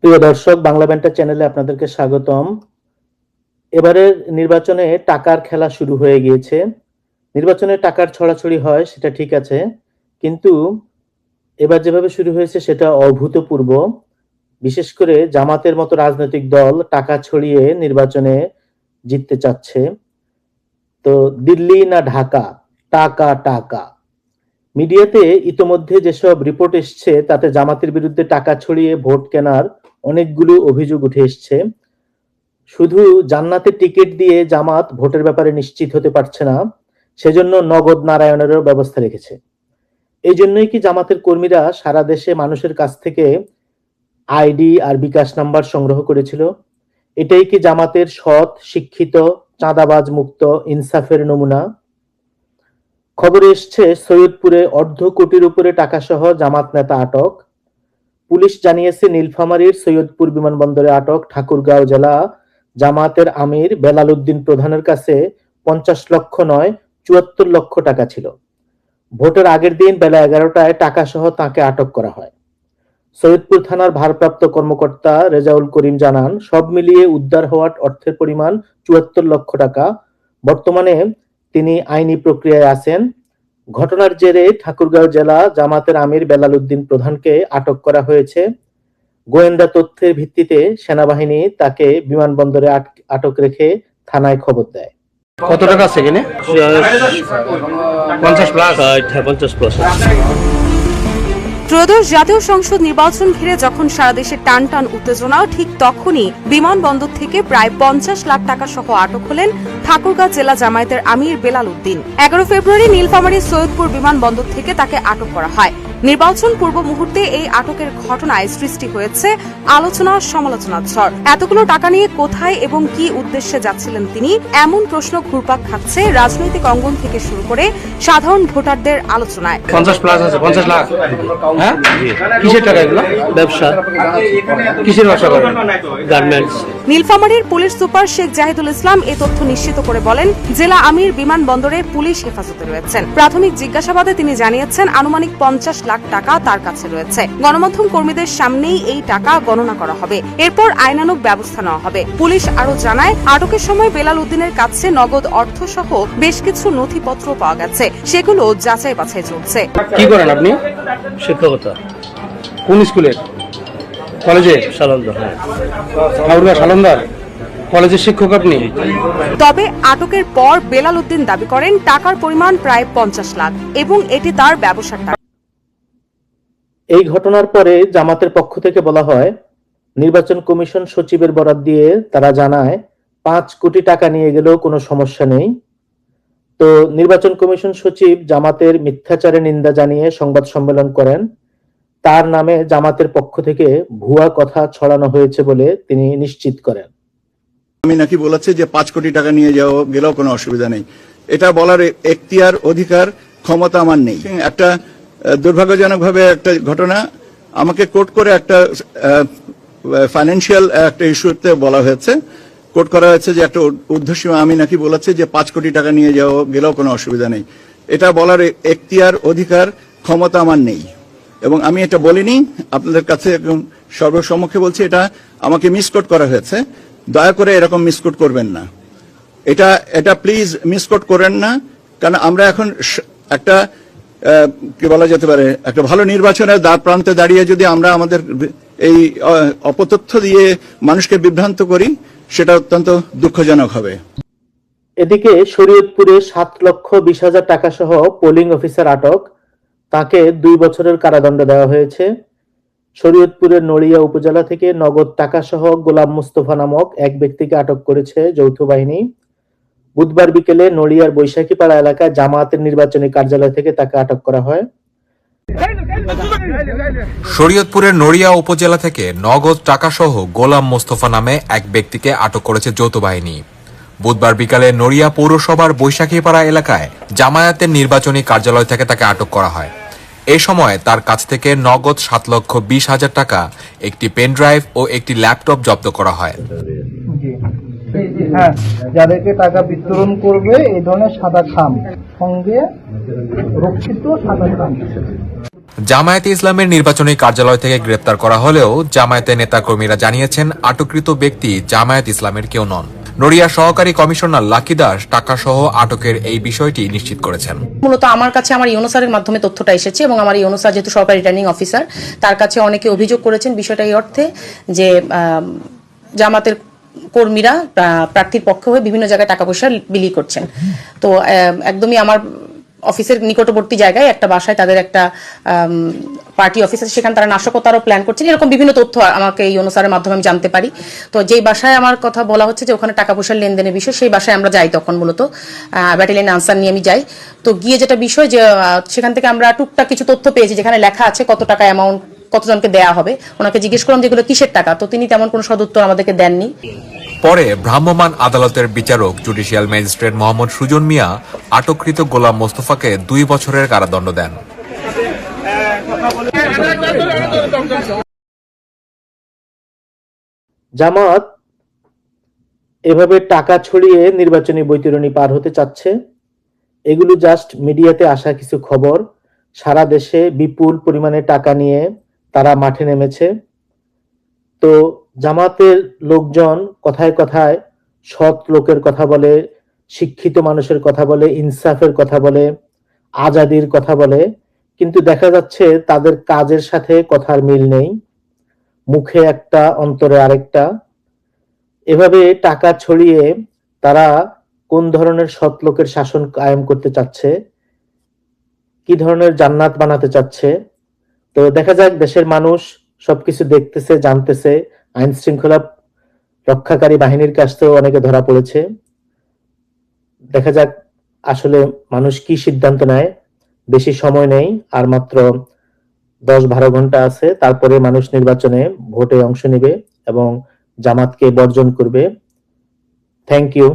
প্রিয় দর্শক, বাংলা ব্যান্টার চ্যানেলে আপনাদেরকে স্বাগতম। এবারের নির্বাচনে টাকার খেলা শুরু হয়ে গিয়েছে। নির্বাচনে টাকার ছড়াছড়ি হয় সেটা ঠিক আছে, কিন্তু এবার যেভাবে শুরু হয়েছে সেটা অভূতপূর্ব। বিশেষ করে জামাতের মতো রাজনৈতিক দল টাকা ছড়িয়ে নির্বাচনে জিততে চাচ্ছে। তো দিল্লি না ঢাকা, টাকা টাকা। মিডিয়াতে ইতোমধ্যে যেসব রিপোর্ট এসছে তাতে জামাতের বিরুদ্ধে টাকা ছড়িয়ে ভোট কেনার অনেকগুলো অভিযোগ উঠে এসছে। শুধু জান্নাতের টিকিট দিয়ে জামাত ভোটের ব্যাপারে নিশ্চিত হতে পারছে না, সেজন্য নগদ নারায়ণেরও ব্যবস্থা রেখেছে। এই জন্যই কি জামাতের কর্মীরা সারা দেশে মানুষের কাছ থেকে আইডি আর বিকাশ নাম্বার সংগ্রহ করেছিল? এটাই কি জামাতের সৎ, শিক্ষিত, চাঁদাবাজ মুক্ত ইনসাফের নমুনা? খবরে এসছে সৈয়দপুরে অর্ধ কোটির উপরে টাকা সহ জামাত নেতা আটক। পুলিশ জানিয়েছে নীলফামারীর সৈয়দপুর বিমানবন্দরে আটক ঠাকুরগাঁও জেলা জামাতের আমির বেলাল উদ্দিন প্রধানের কাছে 50 লক্ষ নয় 74 লক্ষ টাকা ছিল। ভোটের আগের দিন বেলা 11টায় টাকা সহ তাকে আটক করা হয়। সৈয়দপুর থানার ভারপ্রাপ্ত কর্মকর্তা রেজাউল করিম জানান, সব মিলিয়ে উদ্ধার হওয়া অর্থের পরিমাণ 74 লক্ষ টাকা। বর্তমানে তিনি আইনি প্রক্রিয়ায় আছেন। ঘটনার জেরে ঠাকুরগাঁও জেলা জামাতের আমির বেলাল উদ্দিন প্রধানকে আটক করা হয়েছে। গোয়েন্দা তথ্যের ভিত্তিতে সেনাবাহিনী তাকে বিমানবন্দরে আটক রেখে থানায় খবর দেয়। কত টাকা আছে এখানে? 50 প্লাস। 50 প্লাস। ত্রয়োদশ জাতীয় সংসদ নির্বাচন ঘিরে যখন সারা দেশে টান টান উত্তেজনা, ঠিক তখনই বিমানবন্দর থেকে প্রায় 50 লাখ টাকা সহ আটক হলেন ঠাকুরগাঁও জেলা জামায়াতের আমির বেলাল উদ্দিন। 11 ফেব্রুয়ারি নীলফামারীর সৈয়দপুর বিমানবন্দর থেকে তাকে আটক করা হয়। নির্বাচন পূর্ব মুহূর্তে এই আটকের ঘটনায় সৃষ্টি হয়েছে আলোচনা সমালোচনার ঝড়। এতগুলো টাকা নিয়ে কোথায় এবং কি উদ্দেশ্যে যাচ্ছিলেন তিনি, এমন প্রশ্ন ঘুরপাক খাচ্ছে রাজনৈতিক অঙ্গন থেকে শুরু করে সাধারণ ভোটারদের আলোচনায়। 50 প্লাস আছে, 50 লাখ। হ্যাঁ, কিসের টাকা এগুলো? ব্যবসা। কিসের ব্যবসা করেন? গার্মেন্টস। নীলফামারীর পুলিশ সুপার শেখ জাহিদুল ইসলাম এ তথ্য নিশ্চিত করে বলেন, জেলা আমির বিমানবন্দরে পুলিশ হেফাজতে রয়েছেন। প্রাথমিক জিজ্ঞাসাবাদে তিনি জানিয়েছেন আনুমানিক 50 লাখ টাকা তার কাছে রয়েছে। গণমাধ্যম কর্মীদের সামনেই এই টাকা গণনা করা হবে, এরপর আইনানুগ ব্যবস্থা নেওয়া হবে। পুলিশ আরো জানায়, আটকের সময় বেলাল উদ্দিনের কাছে নগদ অর্থ সহ বেশ কিছু নথিপত্র পাওয়া গেছে, সেগুলো যাচাই বাছাই চলছে। কি করেন আপনি? শিক্ষকতা। কোন স্কুলের? কলেজে? সালান্দর। হ্যাঁ। ঠাকুরগাঁও সালন্দার কলেজের শিক্ষক আপনি? তবে আটকের পর বেলাল উদ্দিন দাবি করেন টাকার পরিমাণ প্রায় 50 লাখ এবং এটি তার ব্যবসার টাকা। এই ঘটনার পরে জামাতের পক্ষ থেকে বলা হয়, নির্বাচন কমিশন সচিবের বরাত দিয়ে তারা জানায় 5 কোটি টাকা নিয়ে গেলেও কোনো সমস্যা নেই। তো নির্বাচন কমিশন সচিব জামাতের মিথ্যাচারের নিন্দা জানিয়ে সংবাদ সম্মেলন করেন। তার নামে জামাতের পক্ষ থেকে ভুয়া কথা ছড়ানো হয়েছে বলে তিনি নিশ্চিত করেন। আমি নাকি বলেছে যে 5 কোটি টাকা নিয়ে গেলেও কোনো অসুবিধা নেই, এটা বলার এখতিয়ার, অধিকার, ক্ষমতা আমার নেই। একটা দুর্ভাগ্যজনকভাবে একটা ঘটনা আমাকে কোট করে একটা ফাইন্যান্সিয়াল একটা ইস্যুতে বলা হয়েছে, কোট করা হয়েছে যে একটা ঊর্ধ্বসীমা আমি নাকি বলেছে যে 5 কোটি টাকা নিয়ে গেলেও কোনো অসুবিধা নেই, এটা বলার এখতিয়ার, অধিকার, ক্ষমতা আমার নেই এবং আমি এটা বলিনি। আপনাদের কাছে সর্বসম্মুখে বলছি, এটা আমাকে মিসকোট করা হয়েছে। দয়া করে এরকম মিসকোট করবেন না, এটা প্লিজ মিসকোট করেন না, কারণ আমরা এখন একটা কি বলা যেতে পারে একটা ভালো নির্বাচনের দ্বার প্রান্তে দাঁড়িয়ে যদি আমরা আমাদের এই অপতথ্য দিয়ে মানুষকে বিভ্রান্ত করি, সেটা অত্যন্ত দুঃখজনক হবে। এদিকে শরীয়তপুরে 7,20,000 টাকা সহ পোলিং অফিসার আটক, তাকে 2 বছরের কারাদণ্ড দেওয়া হয়েছে। শরীয়তপুরের নড়িয়া উপজেলা থেকে নগদ টাকা সহ গোলাম মুস্তফা নামক এক ব্যক্তিকে আটক করেছে যৌথ বাহিনী। বুধবার বিকেলে নড়িয়ার বৈশাখীপাড়া এলাকায় জামায়াতের নির্বাচনী কার্যালয় থেকে তাকে আটক করা হয়। শরীয়তপুরের নড়িয়া উপজেলা থেকে নগদ টাকাসহ গোলাম মোস্তফা নামে এক ব্যক্তিকে আটক করেছে যৌথ বাহিনী। বুধবার বিকালে নড়িয়া পৌরসভার বৈশাখীপাড়া এলাকায় জামায়াতের নির্বাচনী কার্যালয় থেকে তাকে আটক করা হয়। এ সময় তার কাছ থেকে নগদ 7,20,000 টাকা, একটি পেনড্রাইভ ও একটি ল্যাপটপ জব্দ করা হয়। হ্যাঁ, যাদেরকে টাকা বিতরণ করবে এই ধরনের সাদা খাম সঙ্গে রক্ষিত সাদা খাম। জামায়াতে ইসলামের নির্বাচনী কার্যালয় থেকে গ্রেপ্তার করা হলেও জামায়াতের নেতাকর্মীরা জানিয়েছেন আটককৃত ব্যক্তি জামায়াত ইসলামের কেউ নন। নড়িয়া সহকারী কমিশনার লাকি দাস টাকা সহ আটকের এই বিষয়টি নিশ্চিত করেছেন। মূলত আমার কাছে আমার ইউনুসারের মাধ্যমে তথ্যটা এসেছে এবং আমার ইউনুসার যেহেতু সহকারী রিটার্নিং অফিসার, তার কাছে অনেকে অভিযোগ করেছেন বিষয়টা এই অর্থে যে জামাতের কর্মীরা প্রার্থীর পক্ষ হয়ে বিভিন্ন জায়গায় টাকা পয়সা বিলি করছেন। তো একদমই আমার অফিসের নিকটবর্তী জায়গায় একটা বাসায় তাদের একটা পার্টি অফিস আছে, সেখানে তারা নাশকতারও প্ল্যান করছেন, এরকম বিভিন্ন তথ্য আমাকে এই অনুসারের মাধ্যমে আমি জানতে পারি। তো যেই বাসায় আমার কথা বলা হচ্ছে যে ওখানে টাকা পয়সার লেনদেনের বিষয়, সেই বাসায় আমরা যাই, তখন মূলত ব্যাটালিয়ন আনসার নিয়ে আমি যাই। তো গিয়ে যেটা বিষয় যে সেখান থেকে আমরা টুকটাক কিছু তথ্য পেয়েছি, যেখানে লেখা আছে কত টাকা অ্যামাউন্ট কতজনকে দেয়া হবে। ওনাকে জিজ্ঞেস করলাম যেগুলো কিসের টাকা, তো তিনি তেমন কোনো সদুত্তর আমাদেরকে দেননি। পরে ভ্রাম্যমাণ আদালতের বিচারক জুডিশিয়াল ম্যাজিস্ট্রেট মোহাম্মদ সুজন মিয়া আটককৃত গোলাম মোস্তফাকে 2 বছরের কারাদণ্ড দেন। জামাত এভাবে টাকা ছড়িয়ে নির্বাচনী বৈতরণী পার হতে চাচ্ছে। এগুলো জাস্ট মিডিয়াতে আসা কিছু খবর। সারা দেশে বিপুল পরিমাণে টাকা নিয়ে তারা মাঠে নেমেছে। তো জামাতের লোকজন কথায় কথায় সৎ লোকের কথা বলে, শিক্ষিত মানুষের কথা বলে, ইনসাফের কথা বলে, আজাদির কথা বলে, কিন্তু দেখা যাচ্ছে তাদের কাজের সাথে কথার মিল নেই। মুখে একটা, অন্তরে আরেকটা। এভাবে টাকা ছড়িয়ে তারা কোন ধরনের সৎ লোকের শাসন কায়েম করতে চাচ্ছে, কি ধরনের জান্নাত বানাতে চাচ্ছে। তো দেখা যাক, দেশের মানুষ সবকিছু দেখতেছে, জানতেছে। আইন শৃঙ্খলা রক্ষাকারী বাহিনীর কাছেও অনেকে ধরা পড়েছে। দেখা যাক আসলে মানুষ কি সিদ্ধান্ত নেয়। বেশি সময় নেই, আর মাত্র 10-12 ঘন্টা আছে। তারপরে মানুষ নির্বাচনে ভোটে অংশ নেবে এবং জামাতকে বর্জন করবে। Thank you.